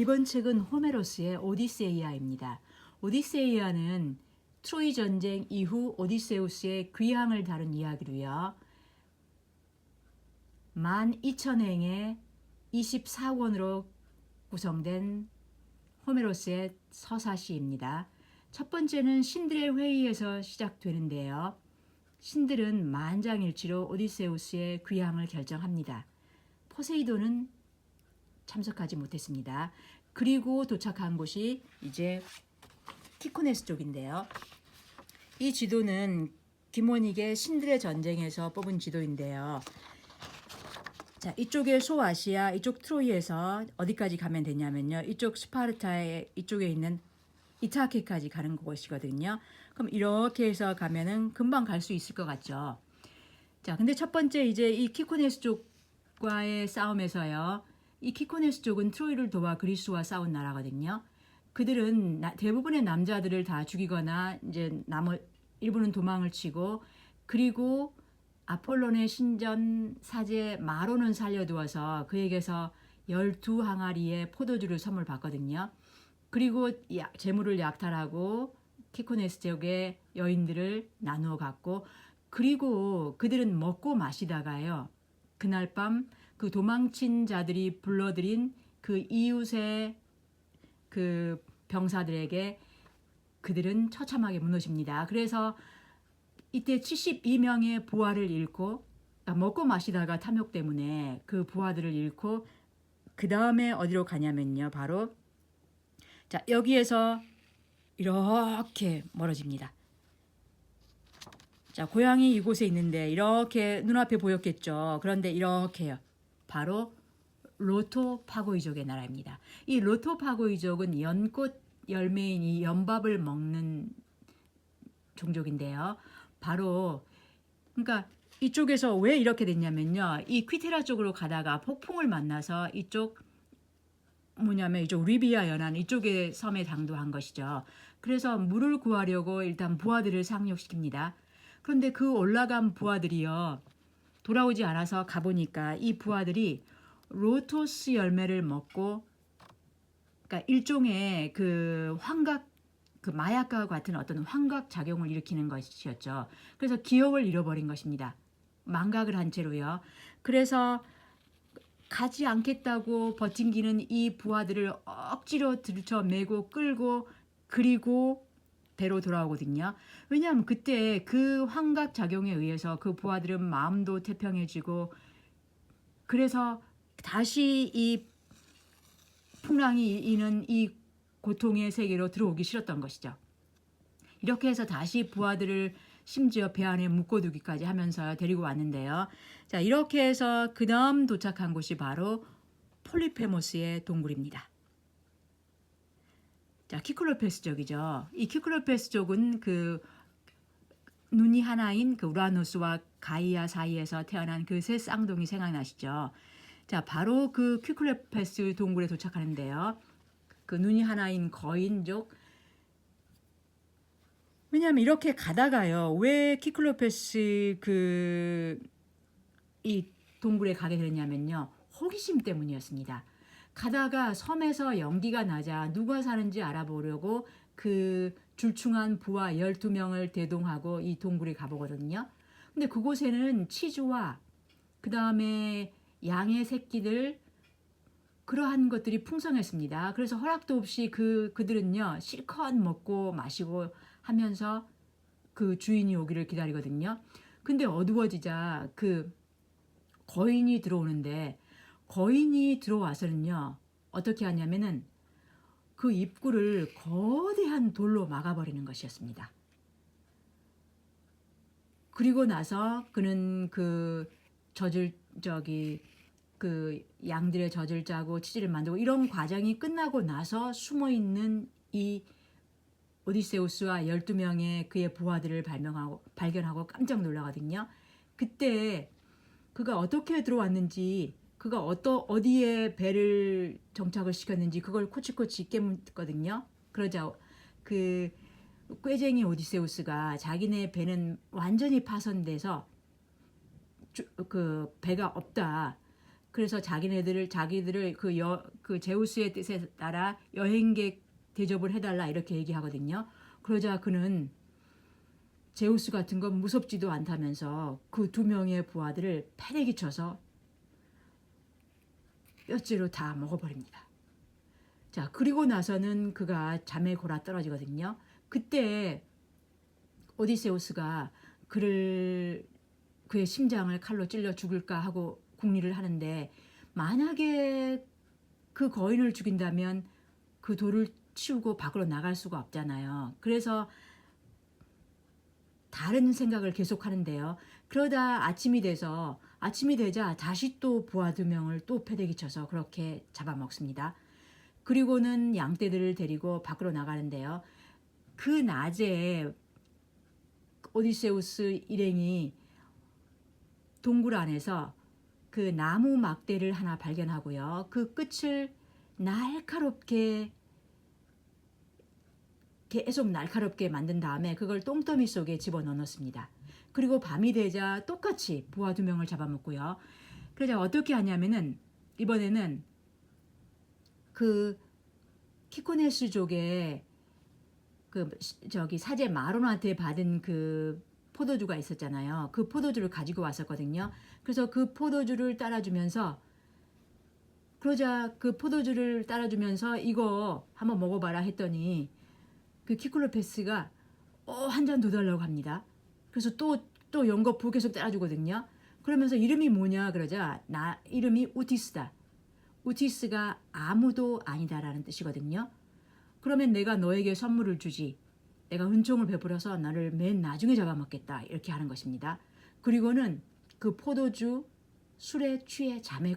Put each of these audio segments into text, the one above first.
이번 책은 호메로스의 오디세이아입니다. 오디세이아는 트로이 전쟁 이후 오디세우스의 귀향을 다룬 이야기로요. 12,000행의 24권으로 구성된 호메로스의 서사시입니다. 첫 번째는 신들의 회의에서 시작되는데요. 신들은 만장일치로 오디세우스의 귀향을 결정합니다. 포세이돈은 참석하지 못했습니다. 그리고 도착한 곳이 이제 키코네스 쪽인데요. 이 지도는 기모닉의 신들의 전쟁에서 뽑은 지도인데요. 자, 이쪽에 소아시아, 이쪽 트로이에서 어디까지 가면 되냐면요. 이쪽 스파르타의 이쪽에 있는 이타케까지 가는 곳이거든요. 그럼 이렇게 해서 가면은 금방 갈 수 있을 것 같죠. 자, 근데 첫 번째 이제 이 키코네스 쪽과의 싸움에서요. 이 키코네스 쪽은 트로이를 도와 그리스와 싸운 나라거든요. 그들은 대부분의 남자들을 다 죽이거나 이제 일부는 도망을 치고, 그리고 아폴론의 신전 사제 마론은 살려두어서 그에게서 12항아리의 포도주를 선물 받거든요. 그리고 재물을 약탈하고 키코네스 지역의 여인들을 나누어 갖고, 그리고 그들은 먹고 마시다가요. 그날 밤 그 도망친 자들이 불러들인 그 이웃의 그 병사들에게 그들은 처참하게 무너집니다. 그래서 이때 72명의 부하를 잃고, 먹고 마시다가 탐욕 때문에 그 부하들을 잃고, 그 다음에 어디로 가냐면요. 바로 자, 여기에서 이렇게 멀어집니다. 자, 고향이 이곳에 있는데 이렇게 눈앞에 보였겠죠. 그런데 이렇게요. 바로 로토파고이족의 나라입니다. 이 로토파고이족은 연꽃 열매인 이 연밥을 먹는 종족인데요. 바로 그러니까 이쪽에서 왜 이렇게 됐냐면요. 이 퀴테라 쪽으로 가다가 폭풍을 만나서 이쪽 리비아 연안 이쪽의 섬에 당도한 것이죠. 그래서 물을 구하려고 일단 부하들을 상륙시킵니다. 그런데 그 올라간 부하들이요. 돌아오지 않아서 가보니까 이 부하들이 로토스 열매를 먹고, 그러니까 일종의 그 환각, 그 마약과 같은 어떤 환각 작용을 일으키는 것이었죠. 그래서 기억을 잃어버린 것입니다. 망각을 한 채로요. 그래서 가지 않겠다고 버팅기는 이 부하들을 억지로 들쳐매고 끌고, 그리고 배로 돌아오거든요. 왜냐하면 그때 그 환각 작용에 의해서 그 부하들은 마음도 태평해지고, 그래서 다시 이 풍랑이 이는 이 고통의 세계로 들어오기 싫었던 것이죠. 이렇게 해서 다시 부하들을 심지어 배 안에 묶어두기까지 하면서 데리고 왔는데요. 자, 이렇게 해서 그 다음 도착한 곳이 바로 폴리페모스의 동굴입니다. 자, 키클로페스족이죠. 이 키클로페스족은 그 눈이 하나인 그 우라노스와 가이아 사이에서 태어난 그 새 쌍둥이 생각나시죠? 자, 바로 그 키클로페스 동굴에 도착하는데요. 그 눈이 하나인 거인족. 왜냐하면 이렇게 가다가요. 왜 키클로페스 이 동굴에 가게 됐냐면요. 호기심 때문이었습니다. 가다가 섬에서 연기가 나자 누가 사는지 알아보려고 그 줄충한 부하 12명을 대동하고 이 동굴에 가보거든요. 근데 그곳에는 치주와 그 다음에 양의 새끼들, 그러한 것들이 풍성했습니다. 그래서 허락도 없이 그들은요 실컷 먹고 마시고 하면서 그 주인이 오기를 기다리거든요. 근데 어두워지자 그 거인이 들어오는데, 거인이 들어와서는요 어떻게 하냐면은 그 입구를 거대한 돌로 막아버리는 것이었습니다. 그리고 나서 그는 그 그 양들의 젖을 짜고 치즈를 만들고 이런 과정이 끝나고 나서 숨어있는 이 오디세우스와 12명의 그의 부하들을 발견하고 깜짝 놀라거든요. 그때 그가 어떻게 들어왔는지, 그가 어디에 배를 정착을 시켰는지 그걸 코치코치 깨묻거든요. 그러자 그 꾀쟁이 오디세우스가 자기네 배는 완전히 파손돼서 그 배가 없다. 그래서 자기들을 그 제우스의 뜻에 따라 여행객 대접을 해달라 이렇게 얘기하거든요. 그러자 그는 제우스 같은 건 무섭지도 않다면서 그 두 명의 부하들을 패대기 쳐서 뼈째로 다 먹어버립니다. 자, 그리고 나서는 그가 잠에 골아 떨어지거든요. 그때 오디세우스가 그의 심장을 칼로 찔러 죽일까 하고 궁리를 하는데, 만약에 그 거인을 죽인다면 그 돌을 치우고 밖으로 나갈 수가 없잖아요. 그래서 다른 생각을 계속 하는데요. 그러다 아침이 되자 다시 또 부하 2명을 또 패대기 쳐서 그렇게 잡아먹습니다. 그리고는 양떼들을 데리고 밖으로 나가는데요. 그 낮에 오디세우스 일행이 동굴 안에서 그 나무 막대를 하나 발견하고요. 그 끝을 계속 날카롭게 만든 다음에 그걸 똥더미 속에 집어넣었습니다. 그리고 밤이 되자 똑같이 부하 2명을 잡아먹고요. 그러자 어떻게 하냐면은 이번에는 그 키코네스족의 사제 마론한테 받은 그 포도주가 있었잖아요. 그 포도주를 가지고 왔었거든요. 그래서 그 포도주를 따라주면서 이거 한번 먹어봐라 했더니 그 키클로페스가 한 잔 더 달라고 합니다. 그래서 또 연거푸 계속 따라주거든요. 그러면서 이름이 뭐냐 그러자 이름이 우티스다. 우티스가 아무도 아니다라는 뜻이거든요. 그러면 내가 너에게 선물을 주지. 내가 은총을 베풀어서 너를 맨 나중에 잡아먹겠다. 이렇게 하는 것입니다. 그리고는 그 포도주 술에 취해 잠에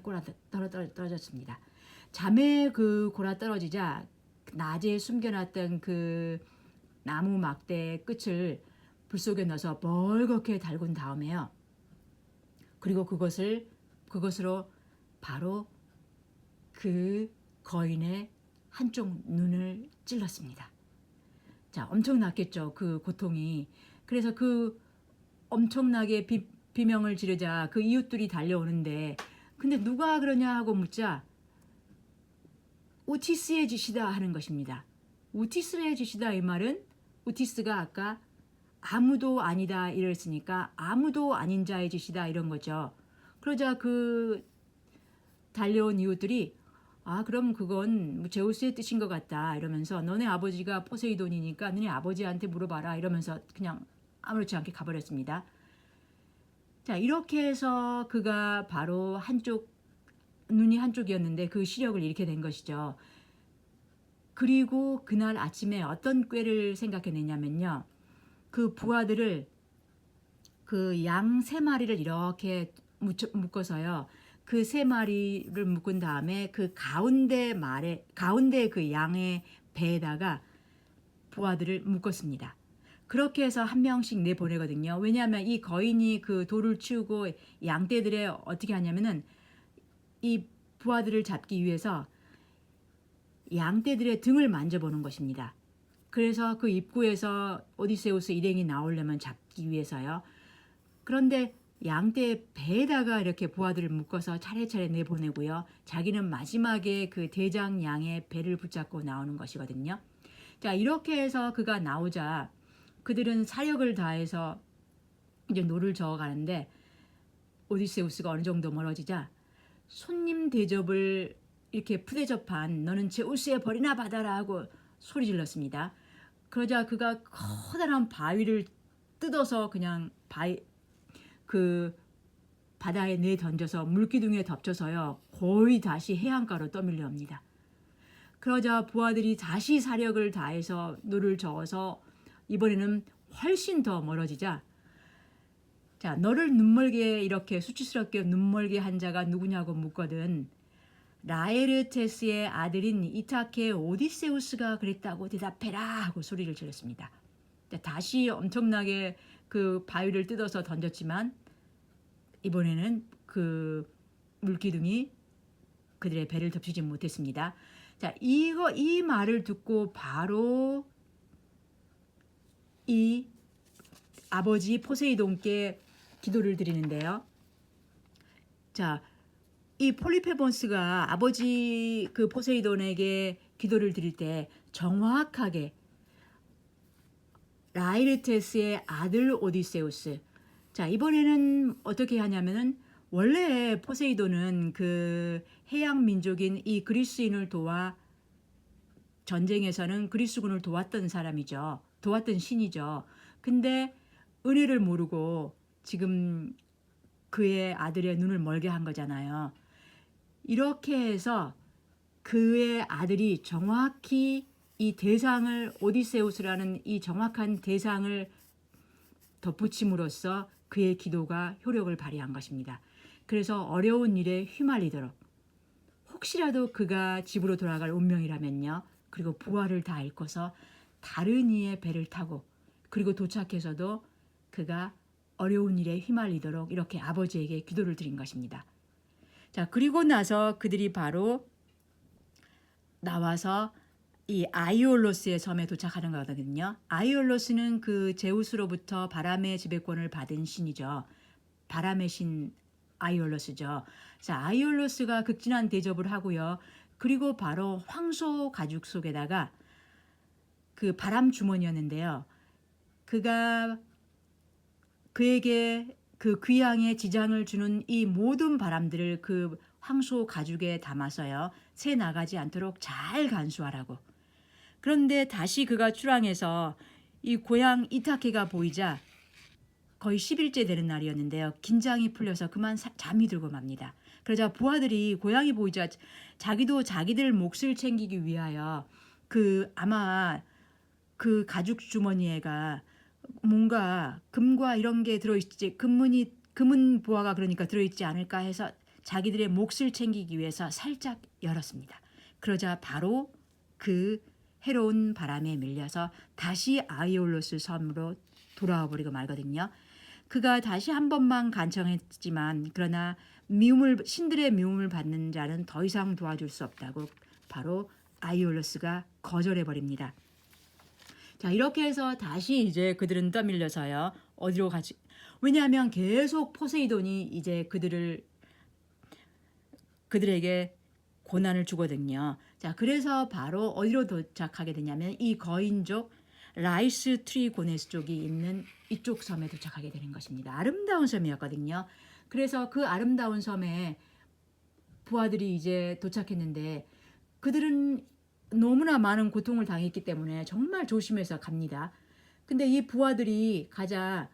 떨어졌습니다. 잠에 골아 떨어지자 낮에 숨겨놨던 그 나무 막대 끝을 불 속에 넣어서 멀겋게 달군 다음에요. 그리고 그것으로 바로 그 거인의 한쪽 눈을 찔렀습니다. 자, 엄청났겠죠, 그 고통이. 그래서 그 엄청나게 비명을 지르자 그 이웃들이 달려오는데, 근데 누가 그러냐 하고 묻자 우티스의 짓이다 하는 것입니다. 우티스의 짓이다 이 말은 우티스가 아까 아무도 아니다 이랬으니까 아무도 아닌 자의 짓이다 이런 거죠. 그러자 그 달려온 이웃들이 그럼 그건 제우스의 뜻인 것 같다 이러면서 너네 아버지가 포세이돈이니까 너네 아버지한테 물어봐라 이러면서 그냥 아무렇지 않게 가버렸습니다. 자, 이렇게 해서 그가 바로 눈이 한쪽이었는데 그 시력을 잃게 된 것이죠. 그리고 그날 아침에 어떤 꾀를 생각해내냐면요. 그 부하들을 그 양 3마리를 이렇게 묶어서요. 그 3마리를 묶은 다음에 그 가운데 그 양의 배에다가 부하들을 묶었습니다. 그렇게 해서 한 명씩 내보내거든요. 왜냐하면 이 거인이 그 돌을 치우고 양떼들에 어떻게 하냐면은 이 부하들을 잡기 위해서 양떼들의 등을 만져보는 것입니다. 그래서 그 입구에서 오디세우스 일행이 나오려면 잡기 위해서요. 그런데 양떼 배에다가 이렇게 부하들을 묶어서 차례차례 내보내고요. 자기는 마지막에 그 대장 양의 배를 붙잡고 나오는 것이거든요. 자, 이렇게 해서 그가 나오자 그들은 사력을 다해서 이제 노를 저어가는데 오디세우스가 어느 정도 멀어지자 손님 대접을 이렇게 푸대접한 너는 제우스의 벌이나 받아라 하고 소리 질렀습니다. 그러자 그가 커다란 바위를 뜯어서 그냥 그 바다에 내던져서 물기둥에 덮쳐서요. 거의 다시 해안가로 떠밀려 옵니다. 그러자 부하들이 다시 사력을 다해서 노를 저어서 이번에는 훨씬 더 멀어지자 자, 너를 눈멀게 이렇게 수치스럽게 눈멀게 한 자가 누구냐고 묻거든 라에르테스의 아들인 이타케 오디세우스가 그랬다고 대답해라 하고 소리를 질렀습니다. 다시 엄청나게 그 바위를 뜯어서 던졌지만 이번에는 그 물기둥이 그들의 배를 덮치지 못했습니다. 자, 이 말을 듣고 바로 이 아버지 포세이돈께 기도를 드리는데요. 자, 이 폴리페몬스가 아버지 그 포세이돈에게 기도를 드릴 때 정확하게 라이르테스의 아들 오디세우스. 자, 이번에는 어떻게 하냐면은 원래 포세이돈은 그 해양 민족인 이 그리스인을 도와 전쟁에서는 그리스군을 도왔던 사람이죠. 도왔던 신이죠. 근데 은혜를 모르고 지금 그의 아들의 눈을 멀게 한 거잖아요. 이렇게 해서 그의 아들이 정확히 이 대상을 오디세우스라는 이 정확한 대상을 덧붙임으로써 그의 기도가 효력을 발휘한 것입니다. 그래서 어려운 일에 휘말리도록 혹시라도 그가 집으로 돌아갈 운명이라면요. 그리고 부활을 다 잃고서 다른 이의 배를 타고 그리고 도착해서도 그가 어려운 일에 휘말리도록 이렇게 아버지에게 기도를 드린 것입니다. 자, 그리고 나서 그들이 바로 나와서 이 아이올로스의 섬에 도착하는 거거든요. 아이올로스는 그 제우스로부터 바람의 지배권을 받은 신이죠. 바람의 신 아이올로스죠. 자, 아이올로스가 극진한 대접을 하고요. 그리고 바로 황소 가죽 속에다가 그 바람 주머니였는데요. 그가 그에게 그 귀향에 지장을 주는 이 모든 바람들을 그 황소 가죽에 담아서요. 새 나가지 않도록 잘 간수하라고. 그런데 다시 그가 출항해서 이 고향 이타케가 보이자 거의 10일째 되는 날이었는데요. 긴장이 풀려서 그만 잠이 들고 맙니다. 그러자 부하들이 고향이 보이자 자기도 자기들 몫을 챙기기 위하여 그 아마 그 가죽 주머니에가 뭔가 금과 이런 게 들어있지 금은 보화가 그러니까 들어있지 않을까 해서 자기들의 몫을 챙기기 위해서 살짝 열었습니다. 그러자 바로 그 해로운 바람에 밀려서 다시 아이올로스 섬으로 돌아와 버리고 말거든요. 그가 다시 한 번만 간청했지만 그러나 신들의 미움을 받는 자는 더 이상 도와줄 수 없다고 바로 아이올로스가 거절해 버립니다. 자, 이렇게 해서 다시 이제 그들은 떠밀려서요. 어디로 가지? 왜냐하면 계속 포세이돈이 이제 그들에게 고난을 주거든요. 자, 그래서 바로 어디로 도착하게 되냐면 이 거인족 라이스 트리고네스 쪽이 있는 이쪽 섬에 도착하게 되는 것입니다. 아름다운 섬이었거든요. 그래서 그 아름다운 섬에 부하들이 이제 도착했는데 그들은 너무나 많은 고통을 당했기 때문에 정말 조심해서 갑니다. 근데 이 부하들이 가자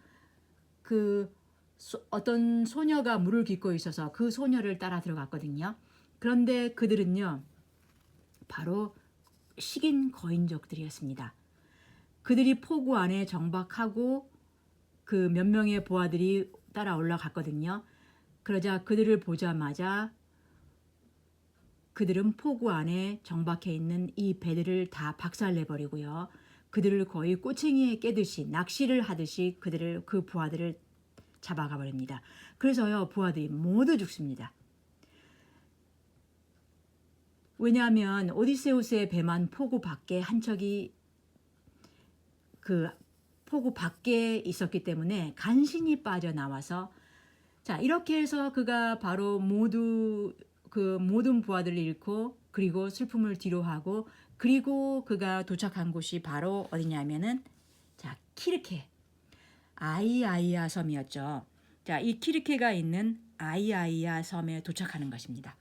그 어떤 소녀가 물을 깃고 있어서 그 소녀를 따라 들어갔거든요. 그런데 그들은요, 바로 식인 거인족들이었습니다. 그들이 포구 안에 정박하고 그 몇 명의 부하들이 따라 올라갔거든요. 그러자 그들을 보자마자 그들은 포구 안에 정박해 있는 이 배들을 다 박살내버리고요. 그들을 거의 꼬챙이에 깨듯이 낚시를 하듯이 그 부하들을 잡아가 버립니다. 그래서요, 부하들이 모두 죽습니다. 왜냐하면 오디세우스의 배만 포구 밖에 한 척이 그 포구 밖에 있었기 때문에 간신히 빠져나와서 자, 이렇게 해서 그가 바로 모든 부하들을 잃고 그리고 슬픔을 뒤로하고 그리고 그가 도착한 곳이 바로 어디냐면은 자, 키르케 아이아이아 섬이었죠. 자, 이 키르케가 있는 아이아이아 섬에 도착하는 것입니다.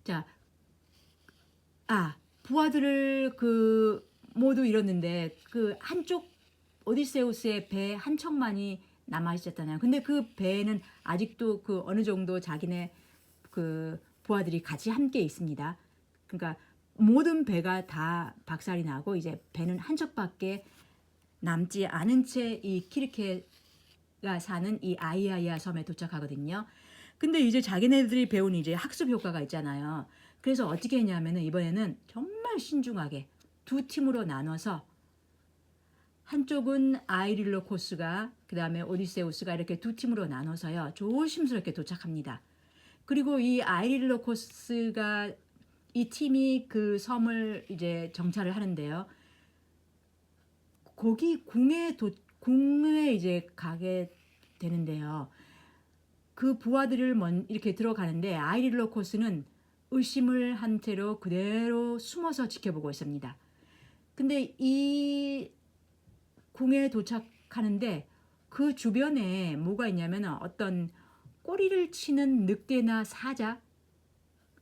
자, 부하들을 모두 잃었는데 그 한쪽 오디세우스의 배 한 척만이 남아 있었잖아요. 근데 그 배에는 아직도 그 어느 정도 자기네 그 부하들이 같이 함께 있습니다. 그러니까 모든 배가 다 박살이 나고 이제 배는 한 척밖에 남지 않은 채 이 키르케가 사는 이 아이아이아 섬에 도착하거든요. 근데 이제 자기네들이 배운 이제 학습 효과가 있잖아요. 그래서 어떻게 했냐면은 이번에는 정말 신중하게 두 팀으로 나눠서 한쪽은 아이릴로코스가 그다음에 오디세우스가 이렇게 두 팀으로 나눠서요. 조심스럽게 도착합니다. 그리고 이 아이릴로코스가 이 팀이 그 섬을 이제 정찰을 하는데요. 거기 궁에 이제 가게 되는데요. 그 부하들을 이렇게 들어가는데 아이릴로코스는 의심을 한 채로 그대로 숨어서 지켜보고 있습니다. 근데 이 궁에 도착하는데 그 주변에 뭐가 있냐면 어떤 꼬리를 치는 늑대나 사자,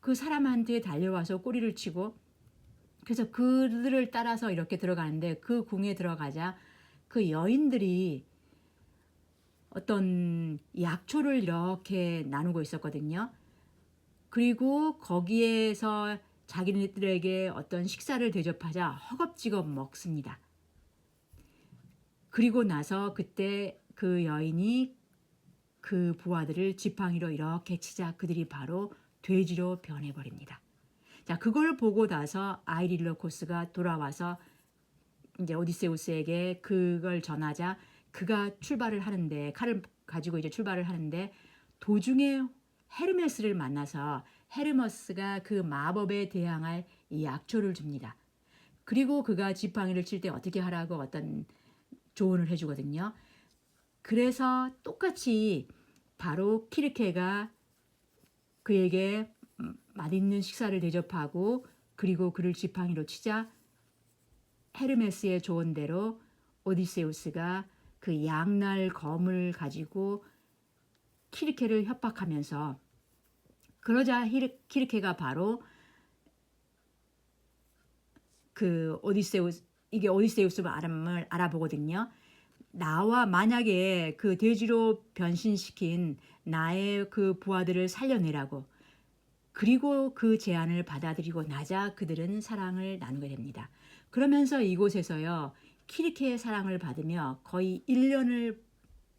그 사람한테 달려와서 꼬리를 치고, 그래서 그들을 따라서 이렇게 들어가는데 그 궁에 들어가자 그 여인들이 어떤 약초를 이렇게 나누고 있었거든요. 그리고 거기에서 자기네들에게 어떤 식사를 대접하자 허겁지겁 먹습니다. 그리고 나서 그때 그 여인이 그 부하들을 지팡이로 이렇게 치자 그들이 바로 돼지로 변해버립니다. 자, 그걸 보고 나서 아이릴로코스가 돌아와서 이제 오디세우스에게 그걸 전하자 그가 출발을 하는데, 칼을 가지고 이제 출발을 하는데 도중에 헤르메스를 만나서 헤르메스가 그 마법에 대항할 이 약초를 줍니다. 그리고 그가 지팡이를 칠 때 어떻게 하라고 어떤 조언을 해주거든요. 그래서 똑같이 바로 키르케가 그에게 맛있는 식사를 대접하고 그리고 그를 지팡이로 치자 헤르메스의 조언대로 오디세우스가 그 양날 검을 가지고 키르케를 협박하면서, 그러자 키르케가 바로 그 오디세우스 말을 알아보거든요. 나와 만약에 그 돼지로 변신시킨 나의 그 부하들을 살려내라고. 그리고 그 제안을 받아들이고 나자 그들은 사랑을 나누게 됩니다. 그러면서 이곳에서요, 키르케의 사랑을 받으며 거의 1년을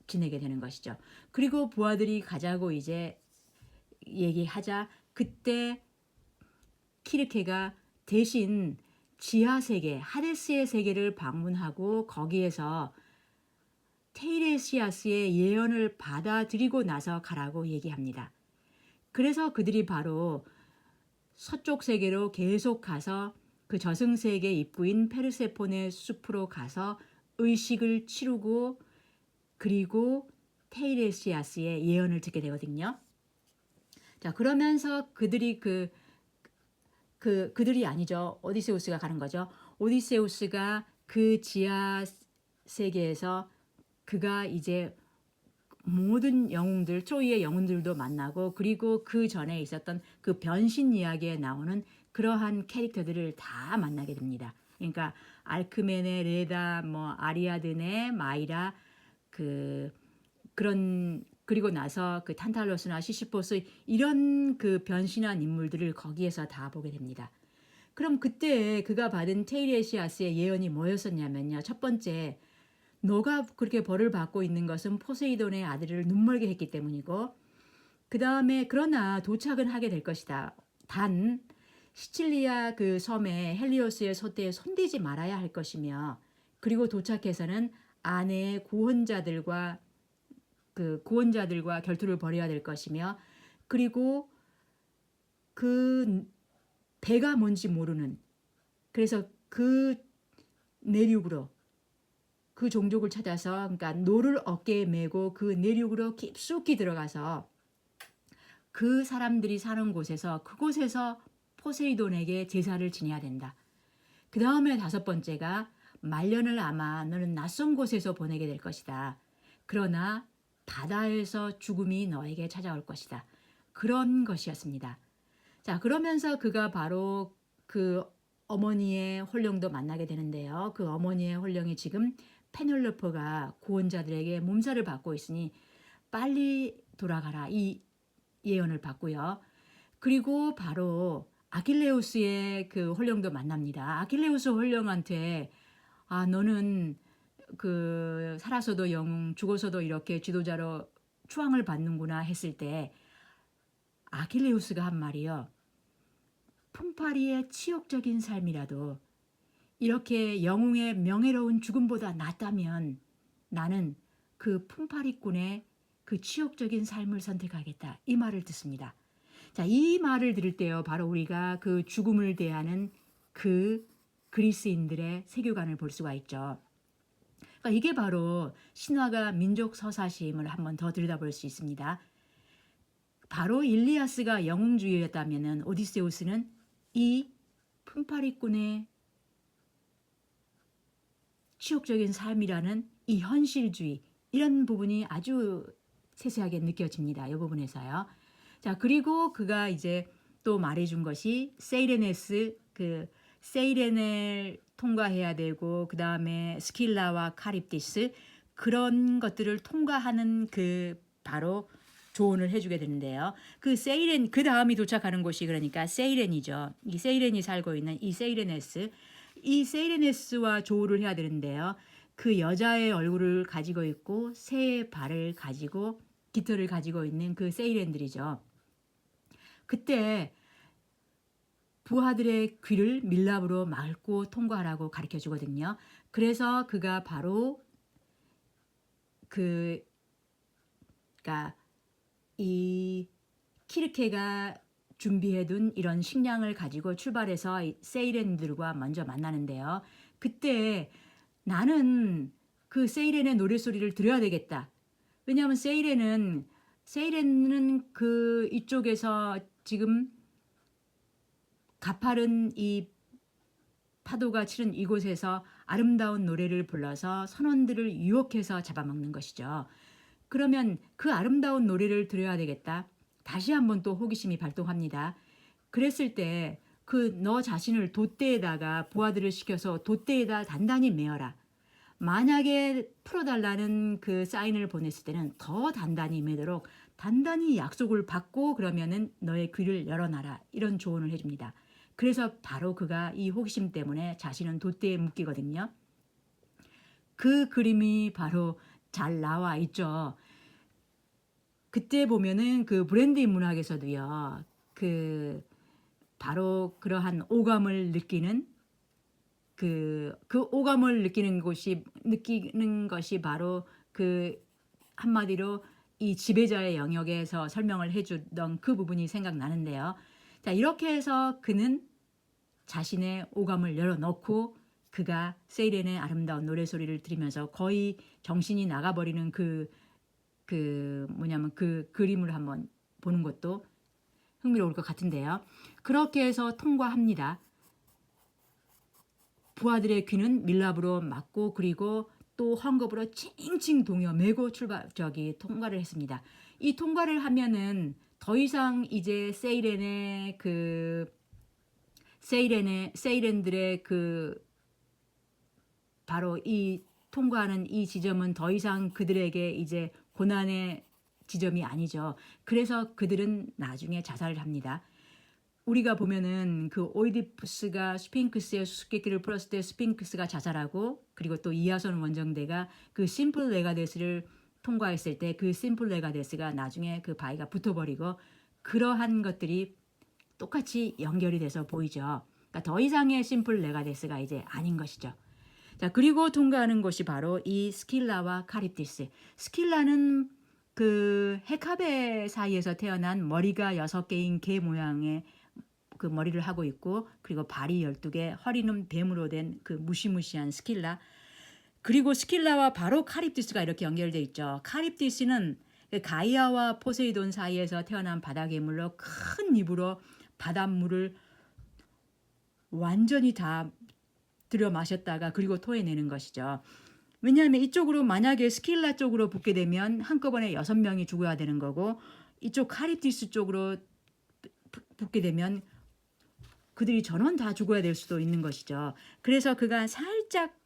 지내게 되는 것이죠. 그리고 부하들이 가자고 이제 얘기하자 그때 키르케가 대신 지하세계, 하데스의 세계를 방문하고 거기에서 테이레시아스의 예언을 받아들이고 나서 가라고 얘기합니다. 그래서 그들이 바로 서쪽 세계로 계속 가서 그 저승세계 입구인 페르세폰의 숲으로 가서 의식을 치르고 그리고 테이레시아스의 예언을 듣게 되거든요. 자, 그러면서 그들이 그들이 아니죠. 오디세우스가 가는 거죠. 오디세우스가 그 지하 세계에서 그가 이제 모든 영웅들, 트로이의 영웅들도 만나고 그리고 그 전에 있었던 그 변신 이야기에 나오는 그러한 캐릭터들을 다 만나게 됩니다. 그러니까 알크메네, 레다, 뭐 아리아드네, 마이라, 그리고 나서 그 탄탈로스나 시시포스 이런 그 변신한 인물들을 거기에서 다 보게 됩니다. 그럼 그때 그가 받은 테이레시아스의 예언이 뭐였었냐면요. 첫 번째, 너가 그렇게 벌을 받고 있는 것은 포세이돈의 아들을 눈멀게 했기 때문이고, 그 다음에 그러나 도착은 하게 될 것이다. 단 시칠리아 그 섬에 헬리오스의 소떼에 손대지 말아야 할 것이며, 그리고 도착해서는 아내의 구원자들과 결투를 벌여야 될 것이며, 그리고 그 배가 뭔지 모르는, 그래서 그 내륙으로 그 종족을 찾아서, 그러니까 노를 어깨에 메고 그 내륙으로 깊숙이 들어가서 그 사람들이 사는 곳에서, 그곳에서 포세이돈에게 제사를 지내야 된다. 그 다음에 다섯 번째가 말년을 아마 너는 낯선 곳에서 보내게 될 것이다. 그러나 바다에서 죽음이 너에게 찾아올 것이다. 그런 것이었습니다. 자, 그러면서 그가 바로 그 어머니의 혼령도 만나게 되는데요. 그 어머니의 혼령이 지금 페넬로페가 구원자들에게 몸살을 받고 있으니 빨리 돌아가라, 이 예언을 받고요. 그리고 바로 아킬레우스의 그 혼령도 만납니다. 아킬레우스 혼령한테 너는 그 살아서도 영웅, 죽어서도 이렇게 지도자로 추앙을 받는구나 했을 때 아킬레우스가 한 말이요. 품파리의 치욕적인 삶이라도 이렇게 영웅의 명예로운 죽음보다 낫다면 나는 그 품파리꾼의 그 치욕적인 삶을 선택하겠다. 이 말을 듣습니다. 자, 이 말을 들을 때요, 바로 우리가 그 죽음을 대하는 그 그리스인들의 세계관을 볼 수가 있죠. 그러니까 이게 바로 신화가 민족 서사심을 한번 더 들여다볼 수 있습니다. 바로 일리아스가 영웅주의였다면은 오디세우스는 이 품팔이꾼의 치욕적인 삶이라는 이 현실주의, 이런 부분이 아주 세세하게 느껴집니다. 이 부분에서요. 자, 그리고 그가 이제 또 말해준 것이 세이레네스, 그 세이레네를 통과해야 되고, 그 다음에 스킬라와 카립디스, 그런 것들을 통과하는 그 바로 조언을 해주게 되는데요. 그 세이렌, 그 다음이 도착하는 곳이 그러니까 세이렌이죠. 이 세이렌이 살고 있는 이 세이레네스, 이 세이레네스와 조우를 해야 되는데요. 그 여자의 얼굴을 가지고 있고 새의 발을 가지고 깃털을 가지고 있는 그 세이렌들이죠. 그때 부하들의 귀를 밀랍으로 막고 통과하라고 가르쳐 주거든요. 그래서 그가 바로 그러니까 이 키르케가 준비해둔 이런 식량을 가지고 출발해서 세이렌들과 먼저 만나는데요. 그때 나는 그 세이렌의 노랫소리를 들어야 되겠다. 왜냐하면 세이렌은 그 이쪽에서 지금 가파른 이 파도가 치는 이곳에서 아름다운 노래를 불러서 선원들을 유혹해서 잡아먹는 것이죠. 그러면 그 아름다운 노래를 들어야 되겠다. 다시 한번 또 호기심이 발동합니다. 그랬을 때 그 너 자신을 돛대에다가 부하들을 시켜서 돛대에다 단단히 매어라. 만약에 풀어달라는 그 사인을 보냈을 때는 더 단단히 매도록 단단히 약속을 받고 그러면은 너의 귀를 열어놔라. 이런 조언을 해줍니다. 그래서 바로 그가 이 호기심 때문에 자신은 돛대에 묶이거든요. 그 그림이 바로 잘 나와 있죠. 그때 보면은 그 브랜드 문학에서도요. 그 바로 그러한 오감을 느끼는 그 오감을 느끼는 것이 바로 그 한마디로 이 지배자의 영역에서 설명을 해주던 그 부분이 생각나는데요. 자, 이렇게 해서 그는 자신의 오감을 열어놓고 그가 세이렌의 아름다운 노래소리를 들으면서 거의 정신이 나가버리는 그 그림을 한번 보는 것도 흥미로울 것 같은데요. 그렇게 해서 통과합니다. 부하들의 귀는 밀랍으로 막고 그리고 또 헝겊으로 칭칭 동여 매고 통과를 했습니다. 이 통과를 하면은 더 이상 이제 세이렌들의 그 바로 이 통과하는 이 지점은 더 이상 그들에게 이제 고난의 지점이 아니죠. 그래서 그들은 나중에 자살을 합니다. 우리가 보면은 그 오이디푸스가 스핑크스의 수수께끼를 풀었을 때 스핑크스가 자살하고 그리고 또 이하손 원정대가 그 심플 레가데스를 통과했을 때 그 심플 레가데스가 나중에 그 바위가 붙어버리고 그러한 것들이 똑같이 연결이 돼서 보이죠. 그러니까 더 이상의 심플 레가데스가 이제 아닌 것이죠. 자, 그리고 통과하는 곳이 바로 이 스킬라와 카립디스. 스킬라는 그 헤카베 사이에서 태어난 머리가 6개인 개 모양의 그 머리를 하고 있고 그리고 발이 12개, 허리는 뱀으로 된 그 무시무시한 스킬라. 그리고 스킬라와 바로 카립디스가 이렇게 연결되어 있죠. 카립디스는 그 가이아와 포세이돈 사이에서 태어난 바다괴물로 큰 입으로 바닷물을 완전히 다 들여 마셨다가 그리고 토해내는 것이죠. 왜냐하면 이쪽으로 만약에 스킬라 쪽으로 붙게 되면 한꺼번에 6명이 죽어야 되는 거고 이쪽 카립디스 쪽으로 붙게 되면 그들이 전원 다 죽어야 될 수도 있는 것이죠. 그래서 그가 살짝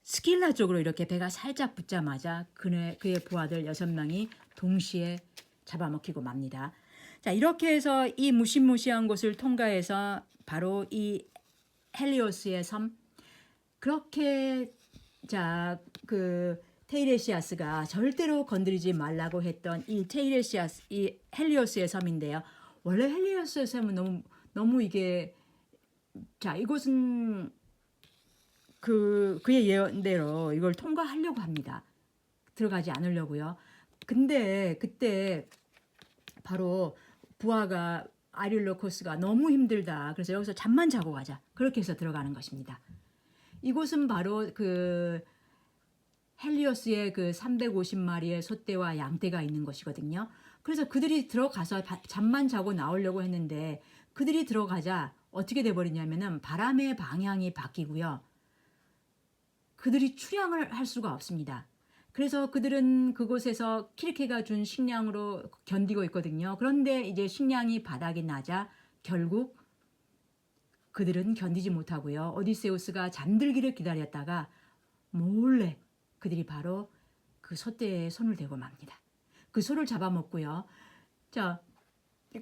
스킬라 쪽으로 이렇게 배가 살짝 붙자마자 그의 부하들 6명이 동시에 잡아먹히고 맙니다. 자, 이렇게 해서 이 무시무시한 곳을 통과해서 바로 이 헬리오스의 섬, 그렇게 자 그 테이레시아스가 절대로 건드리지 말라고 했던 이 헬리오스의 섬인데요. 원래 헬리오스의 섬은 너무 이게 자 이곳은 그의 예언대로 이걸 통과하려고 합니다. 들어가지 않으려고요. 근데 그때 바로 부하가 아릴로코스가 너무 힘들다. 그래서 여기서 잠만 자고 가자. 그렇게 해서 들어가는 것입니다. 이곳은 바로 그 헬리오스의 그 350마리의 소떼와 양떼가 있는 곳이거든요. 그래서 그들이 들어가서 잠만 자고 나오려고 했는데 그들이 들어가자 어떻게 돼버리냐면은 바람의 방향이 바뀌고요. 그들이 출항을 할 수가 없습니다. 그래서 그들은 그곳에서 키르케가 준 식량으로 견디고 있거든요. 그런데 이제 식량이 바닥에 나자 결국 그들은 견디지 못하고요. 오디세우스가 잠들기를 기다렸다가 몰래 그들이 바로 그 솥대에 손을 대고 맙니다. 그 소를 잡아먹고요. 자,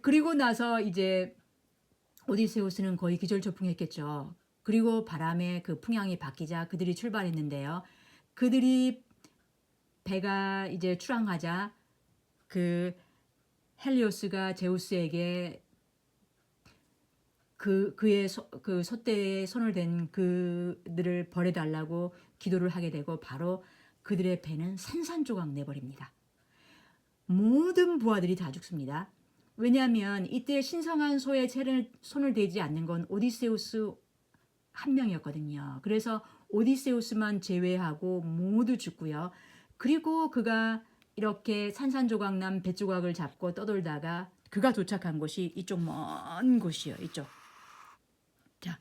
그리고 나서 이제 오디세우스는 거의 기절초풍했겠죠. 그리고 바람에 그 풍향이 바뀌자 그들이 출발했는데요. 그들이 배가 이제 출항하자 그 헬리오스가 제우스에게 그 솥대에 손을 댄 그들을 벌해달라고 기도를 하게 되고 바로 그들의 배는 산산조각 내버립니다. 모든 부하들이 다 죽습니다. 왜냐하면 이때 신성한 소에 손을 대지 않는 건 오디세우스 한 명이었거든요. 그래서 오디세우스만 제외하고 모두 죽고요. 그리고 그가 이렇게 산산조각 난 뱃조각을 잡고 떠돌다가 그가 도착한 곳이 이쪽 먼 곳이요. 이쪽. 자,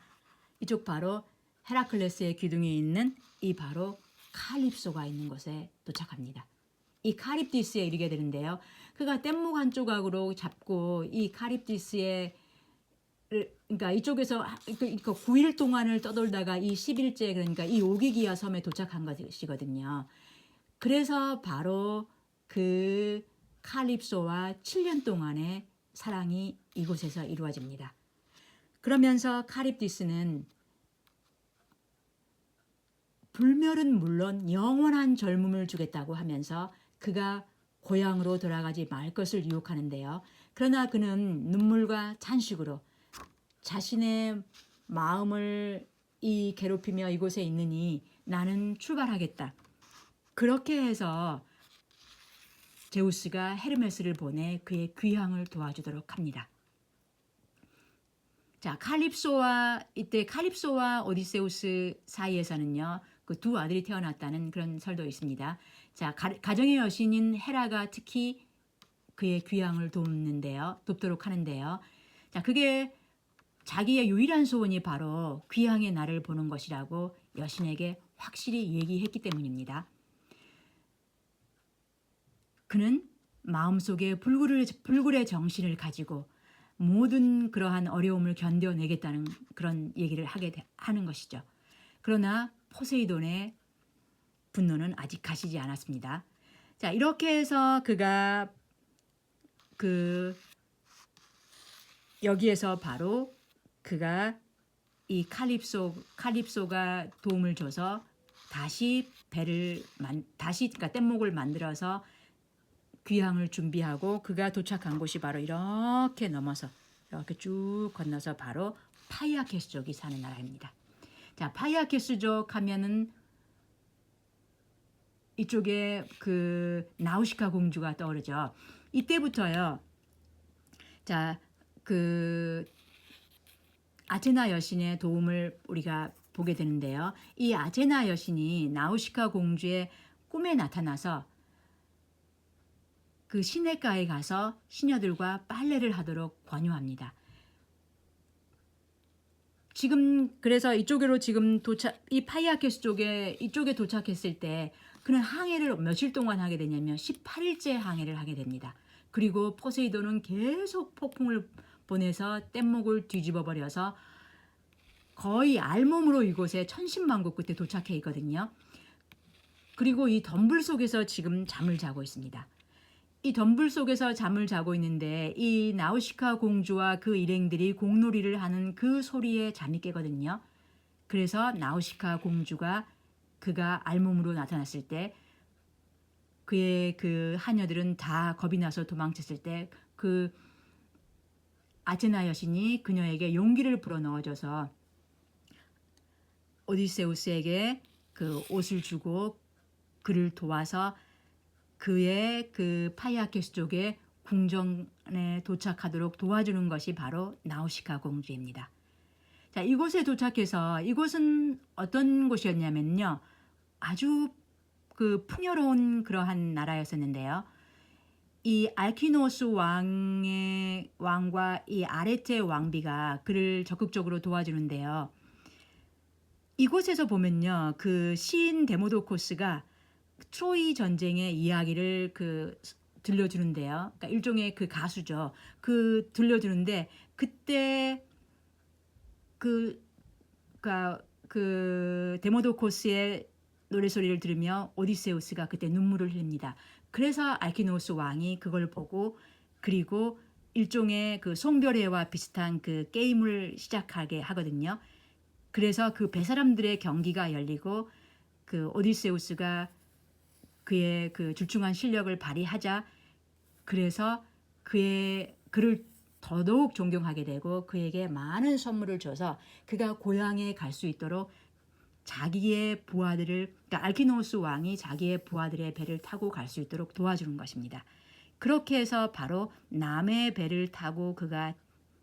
이쪽 바로 헤라클레스의 기둥에 있는 이 바로 칼립소가 있는 곳에 도착합니다. 이 카립디스에 이르게 되는데요. 그가 뗏목 한 조각으로 잡고 이 카립디스에 그러니까 이쪽에서 9일 동안을 떠돌다가 이 10일째 그러니까 이 오기기아 섬에 도착한 것이거든요. 그래서 바로 그 칼립소와 7년 동안의 사랑이 이곳에서 이루어집니다. 그러면서 카립디스는 불멸은 물론 영원한 젊음을 주겠다고 하면서 그가 고향으로 돌아가지 말 것을 유혹하는데요. 그러나 그는 눈물과 찬식으로 자신의 마음을 이 괴롭히며 이곳에 있느니 나는 출발하겠다. 그렇게 해서 제우스가 헤르메스를 보내 그의 귀향을 도와주도록 합니다. 자, 이때 칼립소와 오디세우스 사이에서는요. 그 두 아들이 태어났다는 그런 설도 있습니다. 자, 가정의 여신인 헤라가 특히 그의 귀향을 돕도록 하는데요. 자, 그게 자기의 유일한 소원이 바로 귀향의 날을 보는 것이라고 여신에게 확실히 얘기했기 때문입니다. 그는 마음속에 불굴의 정신을 가지고 모든 그러한 어려움을 견뎌내겠다는 그런 얘기를 하는 것이죠. 그러나 포세이돈의 분노는 아직 가시지 않았습니다. 자, 이렇게 해서 그가 여기에서 바로 그가 이 칼립소가 도움을 줘서 다시 그러니까 뗏목을 만들어서 귀향을 준비하고 그가 도착한 곳이 바로 이렇게 넘어서 이렇게 쭉 건너서 바로 파이아케스족이 사는 나라입니다. 자, 파이아케스족 하면은 이쪽에 그 나우시카 공주가 떠오르죠. 이때부터요. 자, 그 아제나 여신의 도움을 우리가 보게 되는데요. 이 아제나 여신이 나우시카 공주의 꿈에 나타나서 그 시냇가에 가서 시녀들과 빨래를 하도록 권유합니다. 그래서 이쪽으로 지금 이 파이아케스 이쪽에 도착했을 때 그는 항해를 며칠 동안 하게 되냐면 18일째 항해를 하게 됩니다. 그리고 포세이돈은 계속 폭풍을 보내서 뗏목을 뒤집어 버려서 거의 알몸으로 이곳에 천신만고 끝에 도착해 있거든요. 그리고 이 덤불 속에서 지금 잠을 자고 있습니다. 이 덤불 속에서 잠을 자고 있는데 이 나우시카 공주와 그 일행들이 공놀이를 하는 그 소리에 잠이 깨거든요. 그래서 나우시카 공주가 그가 알몸으로 나타났을 때 그의 그 하녀들은 다 겁이 나서 도망쳤을 때 그 아제나 여신이 그녀에게 용기를 불어넣어줘서 오디세우스에게 그 옷을 주고 그를 도와서 그의 그 파이아케스 쪽에 궁전에 도착하도록 도와주는 것이 바로 나우시카 공주입니다. 자, 이곳에 도착해서 이곳은 어떤 곳이었냐면요. 아주 그 풍요로운 그러한 나라였었는데요. 이 알키노스 왕과 이 아레테 왕비가 그를 적극적으로 도와주는데요. 이곳에서 보면요, 그 시인 데모도코스가 트로이 전쟁의 이야기를 들려주는데요. 그러니까 일종의 그 가수죠. 들려주는데 그때 그 그러니까 그 데모도코스의 노래소리를 들으며 오디세우스가 그때 눈물을 흘립니다. 그래서 알키노스 왕이 그걸 보고 그리고 일종의 그 송별회와 비슷한 그 게임을 시작하게 하거든요. 그래서 그 배사람들의 경기가 열리고 그 오디세우스가 그의 그 출중한 실력을 발휘하자 그래서 그를 더더욱 존경하게 되고 그에게 많은 선물을 줘서 그가 고향에 갈 수 있도록 자기의 부하들을 그러니까 알키노스 왕이 자기의 부하들의 배를 타고 갈 수 있도록 도와주는 것입니다. 그렇게 해서 바로 남의 배를 타고 그가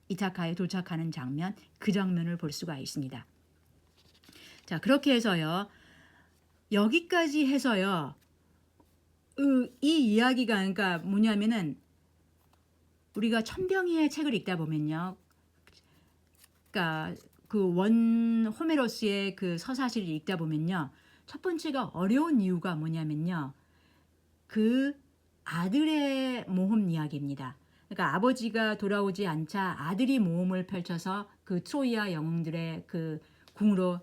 이타카에 도착하는 장면, 그 장면을 볼 수가 있습니다. 자, 그렇게 해서요. 여기까지 해서요. 이 이야기가 그러니까 뭐냐면은 우리가 천병희의 책을 읽다 보면요. 그러니까 그 호메로스의 그 서사시를 읽다 보면요. 첫 번째가 어려운 이유가 뭐냐면요. 그 아들의 모험 이야기입니다. 그러니까 아버지가 돌아오지 않자 아들이 모험을 펼쳐서 그 트로이아 영웅들의 그 궁으로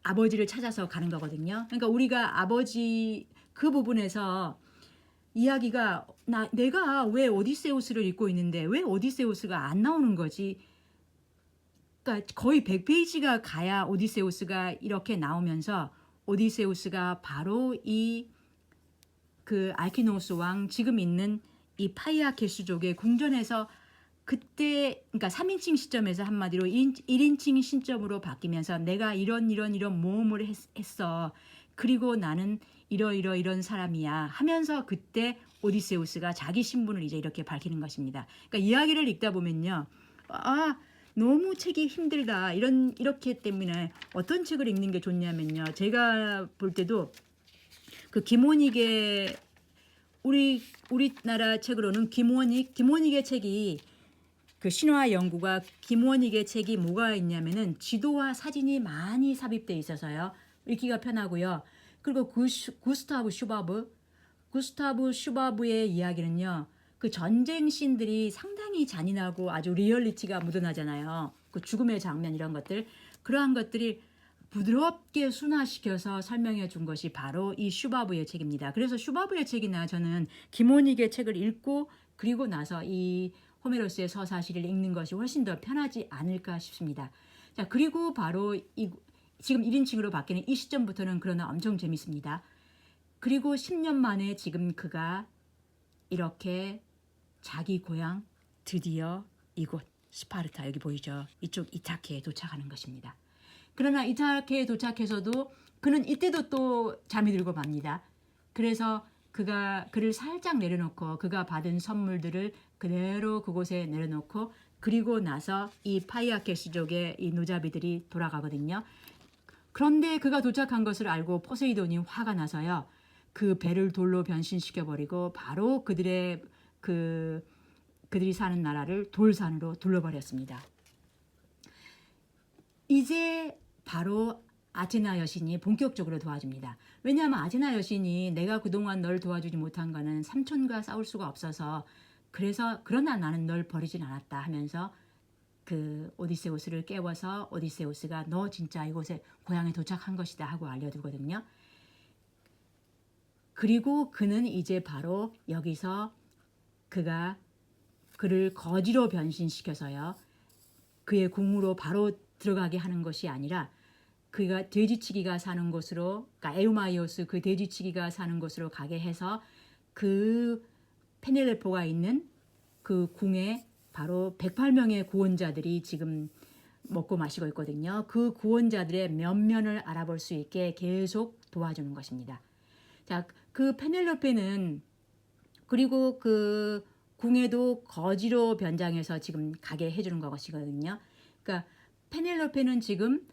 아버지를 찾아서 가는 거거든요. 그러니까 우리가 아버지 그 부분에서 이야기가 내가 왜 오디세우스를 읽고 있는데 왜 오디세우스가 안 나오는 거지? 그러니까 거의 100페이지가 가야 오디세우스가 이렇게 나오면서 오디세우스가 바로 그 알키노스 왕 지금 있는 이 파이아케스족의 궁전에서 그때 그러니까 3인칭 시점에서 한마디로 1인칭 시점으로 바뀌면서 내가 이런 모험을 했어. 그리고 나는 이런 사람이야 하면서 그때 오디세우스가 자기 신분을 이제 이렇게 밝히는 것입니다. 그러니까 이야기를 읽다 보면요. 너무 책이 힘들다. 이렇게 때문에 어떤 책을 읽는 게 좋냐면요. 제가 볼 때도 그 김원익의 우리나라 책으로는 김원익의 책이 그 신화 연구가 김원익의 책이 뭐가 있냐면은 지도와 사진이 많이 삽입돼 있어서요. 읽기가 편하고요. 그리고 구스타브 슈바브의 이야기는요. 그 전쟁 씬들이 상당히 잔인하고 아주 리얼리티가 묻어나잖아요. 그 죽음의 장면 이런 것들. 그러한 것들이 부드럽게 순화시켜서 설명해 준 것이 바로 이 슈바브의 책입니다. 그래서 슈바브의 책이나 저는 김원익의 책을 읽고 그리고 나서 이 호메로스의 서사시를 읽는 것이 훨씬 더 편하지 않을까 싶습니다. 자, 그리고 바로 지금 1인칭으로 바뀌는 이 시점부터는 그러나 엄청 재밌습니다. 그리고 10년 만에 지금 그가 이렇게 자기 고향 드디어 이곳 스파르타 여기 보이죠? 이쪽 이타케에 도착하는 것입니다. 그러나 이타케에 도착해서도 그는 이때도 또 잠이 들고 맙니다. 그래서 그를 살짝 내려놓고 그가 받은 선물들을 그대로 그곳에 내려놓고 그리고 나서 이 파이아케스족의 이 노자비들이 돌아가거든요. 그런데 그가 도착한 것을 알고 포세이돈이 화가 나서요. 그 배를 돌로 변신시켜버리고 바로 그들이 사는 나라를 돌산으로 둘러버렸습니다. 이제 바로 아테나 여신이 본격적으로 도와줍니다. 왜냐하면 아테나 여신이 내가 그동안 널 도와주지 못한 거는 삼촌과 싸울 수가 없어서 그러나 나는 널 버리진 않았다 하면서 그 오디세우스를 깨워서 오디세우스가 너 진짜 이곳에 고향에 도착한 것이다 하고 알려두거든요. 그리고 그는 이제 바로 여기서 그를 거지로 변신시켜서요. 그의 궁으로 바로 들어가게 하는 것이 아니라 그가 돼지치기가 사는 곳으로 그러니까 에우마이오스 그 돼지치기가 사는 곳으로 가게 해서 그 페넬레포가 있는 그 궁에 바로 108명의 구원자들이 지금 먹고 마시고 있거든요. 그 구원자들의 면면을 알아볼 수 있게 계속 도와주는 것입니다. 자, 그 페넬로페는 그리고 그 궁에도 거지로 변장해서 지금 가게 해주는 것이거든요. 그러니까 페넬로페는 지금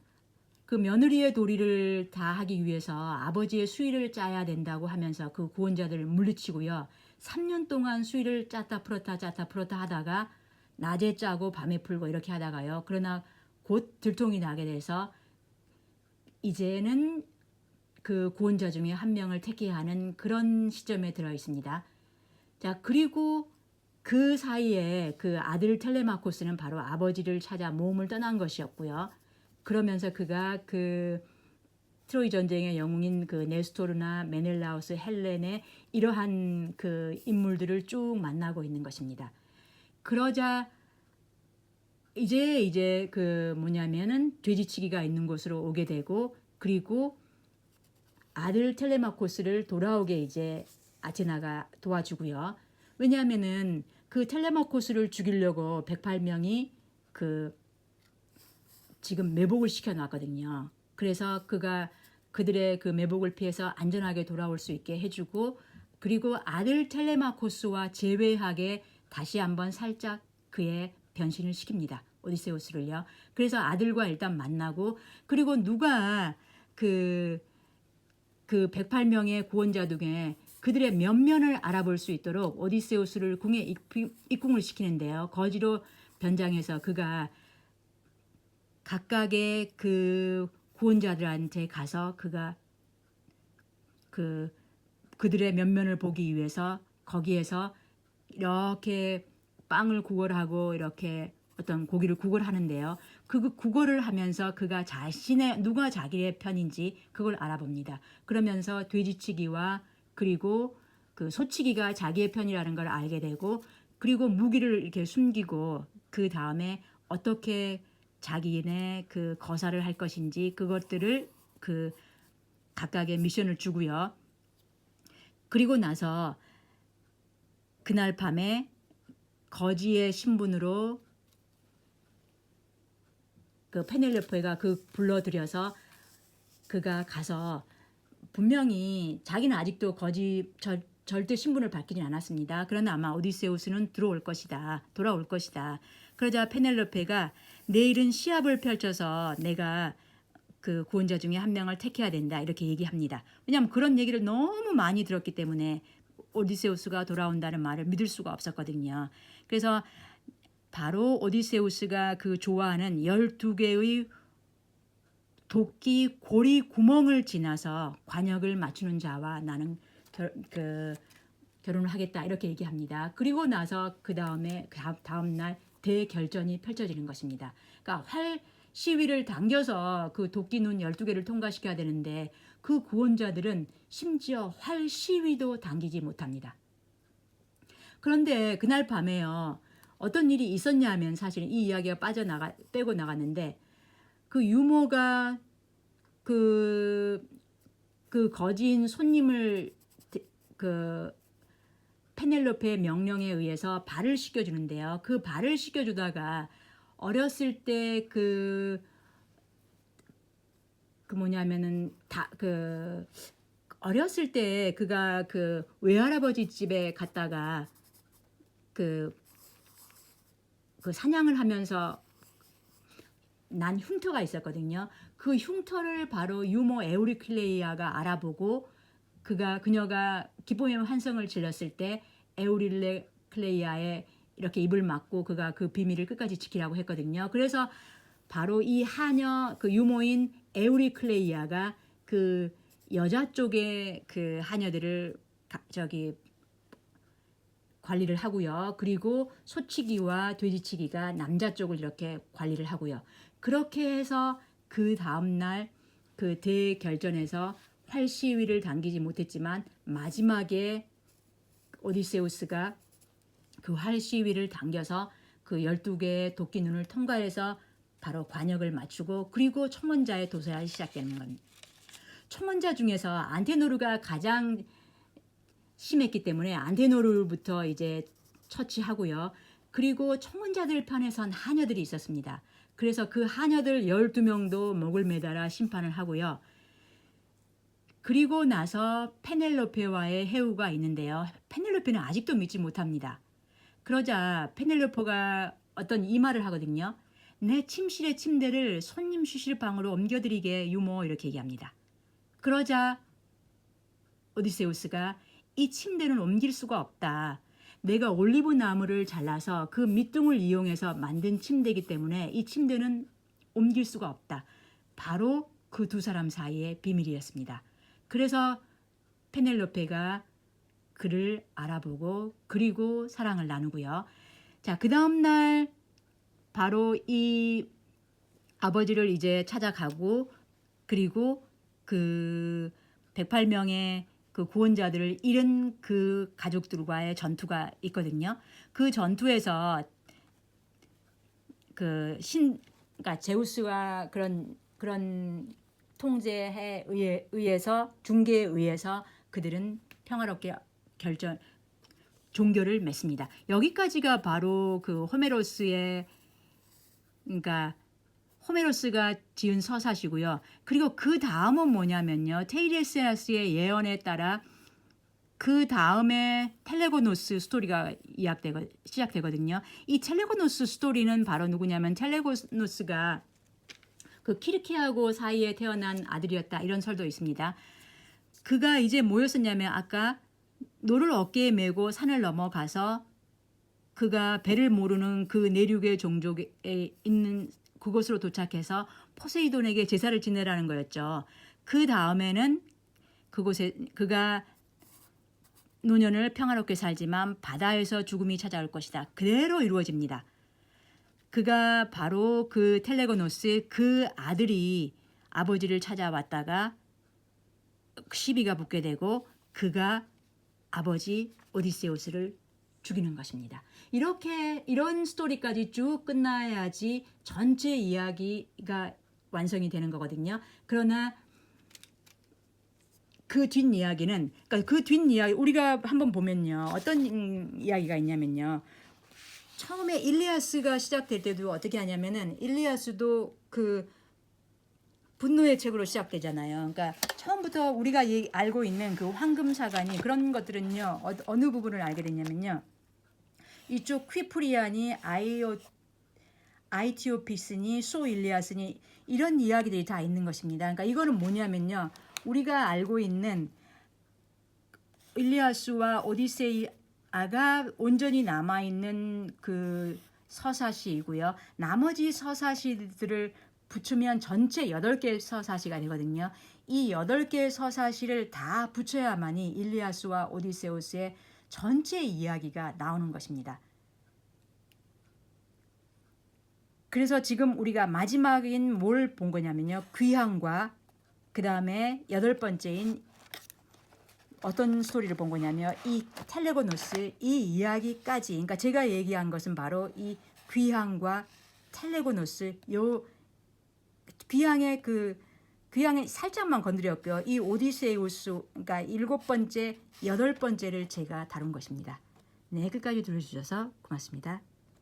그 며느리의 도리를 다 하기 위해서 아버지의 수의를 짜야 된다고 하면서 그 구원자들을 물리치고요. 3년 동안 수위를 짰다 풀었다 하다가 낮에 짜고 밤에 풀고 이렇게 하다가요. 그러나 곧 들통이 나게 돼서 이제는 그 구원자 중에 한 명을 택해야 하는 그런 시점에 들어 있습니다. 자, 그리고 그 사이에 그 아들 텔레마코스는 바로 아버지를 찾아 몸을 떠난 것이었고요. 그러면서 그가 그 트로이 전쟁의 영웅인 그 네스토르나 메넬라우스, 헬렌의 이러한 그 인물들을 쭉 만나고 있는 것입니다. 그러자 이제 그 뭐냐면은 돼지치기가 있는 곳으로 오게 되고, 그리고 아들 텔레마코스를 돌아오게 이제 아테나가 도와주고요. 왜냐하면은 그 텔레마코스를 죽이려고 108명이 그 지금 매복을 시켜놨거든요. 그래서 그가 그들의 그 매복을 피해서 안전하게 돌아올 수 있게 해주고, 그리고 아들 텔레마코스와 제외하게 다시 한번 살짝 그의 변신을 시킵니다. 오디세우스를요. 그래서 아들과 일단 만나고, 그리고 누가 그 108명의 구원자 중에 그들의 면면을 알아볼 수 있도록 오디세우스를 궁에 입궁을 시키는데요. 거지로 변장해서 그가 각각의 그 구원자들한테 가서 그가 그들의 면면을 보기 위해서 거기에서 이렇게 빵을 구걸하고 이렇게 어떤 고기를 구걸하는데요. 그 구걸을 하면서 그가 누가 자기의 편인지 그걸 알아봅니다. 그러면서 돼지치기와 그리고 그 소치기가 자기의 편이라는 걸 알게 되고, 그리고 무기를 이렇게 숨기고 그 다음에 어떻게 자기네 그 거사를 할 것인지 그것들을 그 각각의 미션을 주고요. 그리고 나서 그날 밤에 거지의 신분으로 그 페넬로페가 그 불러들여서 그가 가서 분명히 자기는 아직도 절대 신분을 밝히진 않았습니다. 그러나 아마 오디세우스는 돌아올 것이다. 그러자 페넬로페가 내일은 시합을 펼쳐서 내가 그 구원자 중에 한 명을 택해야 된다 이렇게 얘기합니다. 왜냐하면 그런 얘기를 너무 많이 들었기 때문에 오디세우스가 돌아온다는 말을 믿을 수가 없었거든요. 그래서 바로 오디세우스가 그 좋아하는 12개의 도끼 고리 구멍을 지나서 관역을 맞추는 자와 나는 결혼을 하겠다 이렇게 얘기합니다. 그리고 나서 그 다음 날 대결전이 펼쳐지는 것입니다. 그러니까 활 시위를 당겨서 그 도끼 눈 12개를 통과시켜야 되는데 그 구원자들은 심지어 활 시위도 당기지 못합니다. 그런데 그날 밤에요. 어떤 일이 있었냐 하면 사실은 이 이야기가 빼고 나갔는데 그 유모가 그 거지인 손님을 그 페넬로페의 명령에 의해서 발을 씻겨주는데요. 그 발을 씻겨주다가 어렸을 때 뭐냐면은 어렸을 때 그가 그 외할아버지 집에 갔다가 그 사냥을 하면서 난 흉터가 있었거든요. 그 흉터를 바로 유모 에우리클레이아가 알아보고 그녀가 기쁨의 환성을 질렀을 때 에우리클레이아의 이렇게 입을 막고 그가 그 비밀을 끝까지 지키라고 했거든요. 그래서 바로 이 하녀 그 유모인 에우리클레이아가 그 여자 쪽의 그 하녀들을 관리를 하고요. 그리고 소치기와 돼지치기가 남자 쪽을 이렇게 관리를 하고요. 그렇게 해서 그 다음날 그 대결전에서 활 시위를 당기지 못했지만 마지막에 오디세우스가 그 활 시위를 당겨서 그 12개의 도끼 눈을 통과해서 바로 관역을 맞추고 그리고 총원자의 도살이 시작되는 겁니다. 총원자 중에서 안테노르가 가장 심했기 때문에 안테노르부터 이제 처치하고요. 그리고 총원자들 편에선 하녀들이 있었습니다. 그래서 그 하녀들 12명도 목을 매달아 심판을 하고요. 그리고 나서 페넬로페와의 해우가 있는데요. 페넬로페는 아직도 믿지 못합니다. 그러자 페넬로페가 어떤 이 말을 하거든요. 내 침실의 침대를 손님 쉬실 방으로 옮겨드리게 유모 이렇게 얘기합니다. 그러자 오디세우스가 이 침대는 옮길 수가 없다. 내가 올리브 나무를 잘라서 그 밑둥을 이용해서 만든 침대이기 때문에 이 침대는 옮길 수가 없다. 바로 그 두 사람 사이의 비밀이었습니다. 그래서 페넬로페가 그를 알아보고 그리고 사랑을 나누고요. 자, 그 다음 날 바로 이 아버지를 이제 찾아가고 그리고 그 108명의 그 구원자들을 잃은 그 가족들과의 전투가 있거든요. 그 전투에서 그러니까 제우스가 그런 통제에 의해서 중계에 의해서 그들은 평화롭게 종교를 맺습니다. 여기까지가 바로 그 그러니까 호메로스가 지은 서사시고요. 그리고 그 다음은 뭐냐면요. 테이레스의 예언에 따라 그 다음에 텔레고노스 스토리가 시작되거든요. 이 텔레고노스 스토리는 바로 누구냐면 텔레고노스가 그 키르키하고 사이에 태어난 아들이었다. 이런 설도 있습니다. 그가 이제 뭐였었냐면 아까 노를 어깨에 메고 산을 넘어가서 그가 배를 모르는 그 내륙의 종족에 있는 그곳으로 도착해서 포세이돈에게 제사를 지내라는 거였죠. 그 다음에는 그곳에 그가 노년을 평화롭게 살지만 바다에서 죽음이 찾아올 것이다. 그대로 이루어집니다. 그가 바로 그 텔레고노스의 그 아들이 아버지를 찾아왔다가 시비가 붙게 되고 그가 아버지 오디세우스를 죽이는 것입니다. 이런 스토리까지 쭉 끝나야지 전체 이야기가 완성이 되는 거거든요. 그러나 그 뒷이야기는 그러니까 그 뒷이야기 우리가 한번 보면요. 어떤 이야기가 있냐면요. 처음에 일리아스가 시작될 때도 어떻게 하냐면은 일리아스도 그 분노의 책으로 시작되잖아요. 그러니까 처음부터 우리가 알고 있는 그 황금사관이 그런 것들은요. 어느 부분을 알게 됐냐면요. 이쪽 퀴프리안이 아이티오피스니 소일리아스니 이런 이야기들이 다 있는 것입니다. 그러니까 이거는 뭐냐면요. 우리가 알고 있는 일리아스와 오디세이아가 온전히 남아있는 그 서사시이고요. 나머지 서사시들을 붙이면 전체 8개의 서사시가 되거든요. 이 8개의 서사시를 다 붙여야만이 일리아스와 오디세우스의 전체 이야기가 나오는 것입니다. 그래서 지금 우리가 마지막인 뭘 본 거냐면요. 귀향과 그 다음에 8번째인 어떤 스토리를 본 거냐면 이 텔레고노스 이 이야기까지 그러니까 제가 얘기한 것은 바로 이 귀향과 텔레고노스 요 귀향의 귀향에 살짝만 건드렸고요. 이 오디세우스 그러니까 7번째, 8번째를 제가 다룬 것입니다. 네, 끝까지 들어주셔서 고맙습니다.